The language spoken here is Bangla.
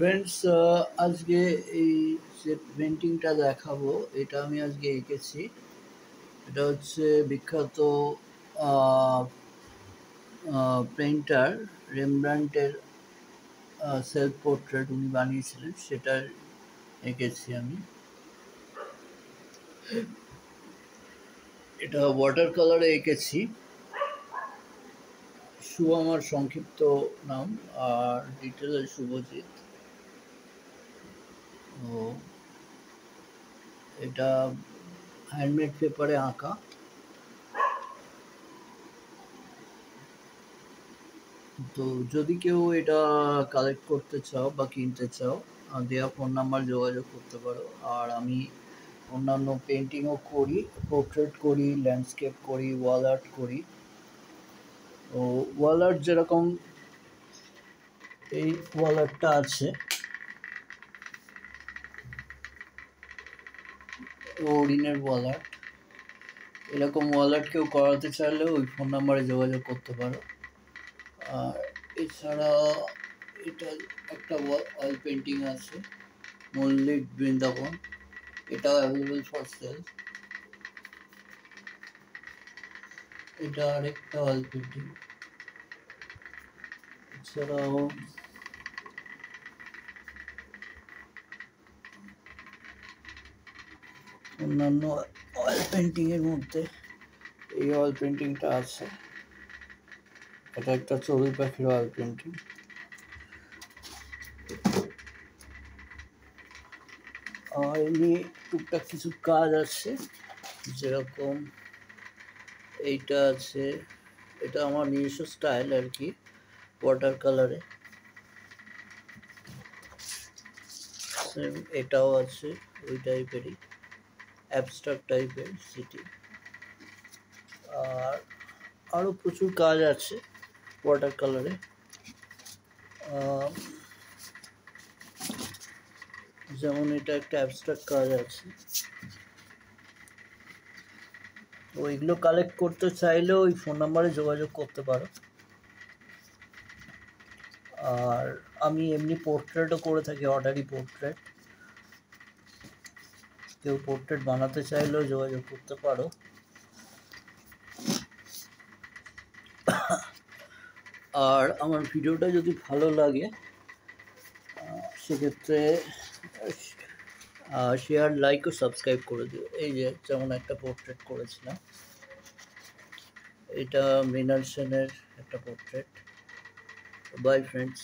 ফ্রেন্ডস, আজকে এই যে পেন্টিংটা দেখাবো এটা আমি আজকে এঁকেছি। এটা হচ্ছে বিখ্যাত পেইন্টার রেমব্রান্ডের সেলফ পোর্ট্রেট উনি বানিয়েছিলেন, সেটা এঁকেছি আমি। এটা ওয়াটার কালারে এঁকেছি। শুভ আমার সংক্ষিপ্ত নাম, আর ডিটেলে শুভজিৎ। ও এটা হ্যান্ডমেড পেপারে আঁকা। তো যদি কেউ এটা কালেক্ট করতে চাও বা কিনতে চাও, দেওয়া ফোন নাম্বার যোগাযোগ করতে পারো। আর আমি অন্যান্য পেন্টিংও করি, পোর্ট্রেট করি, ল্যান্ডস্কেপ করি, ওয়াল আর্ট করি। তো ওয়াল আর্ট যেরকম এই ওয়াল আর্টটা আছে, ওরিনের ওয়াল আর্ট। এরকম ওয়াল আর্ট কেউ করাতে চাইলে ওই ফোন নাম্বারে যোগাযোগ করতে পারো। আর এছাড়া এটা একটা অয়েল পেন্টিং আছে, মল্লিক বৃন্দাবন। এটাও অ্যাভেলেবল ফর সেল। এটা আরেকটা অয়েল পেন্টিং। এছাড়াও অন্যান্য অয়েল পেন্টিং এর মধ্যে এই অয়েল পেন্টিংটা আছে। এটা একটা চড়ুই পাখির অয়েল পেন্টিং। আর এমনি টুকটাক কিছু কাজ আছে, যেরকম এইটা আছে। এটা আমার নিজস্ব স্টাইল আর কি, ওয়াটার কালারে। সেম এটাও আছে ওই টাইপেরই, অ্যাবস্ট্রাক্ট টাইপের সিটি। আর আরও প্রচুর কাজ আছে ওয়াটার কালারে। যেমন এটা একটা অ্যাবস্ট্রাক্ট কাজ আছে। তো এগুলো কালেক্ট করতে চাইলেও ওই ফোন নাম্বারে যোগাযোগ করতে পারো। আর আমি এমনি পোর্ট্রেটও করে থাকি, অর্ডারি পোর্ট্রেট। কেউ পোর্ট্রেট বানাতে চাইলেও যোগাযোগ করতে পারো। আর আমার ভিডিওটা যদি ভালো লাগে সেক্ষেত্রে শেয়ার, লাইক ও সাবস্ক্রাইব করে দিও। এই যে যেমন একটা পোর্ট্রেট করেছিলাম, এটা মৃণাল সেনের একটা পোর্ট্রেট। By friends.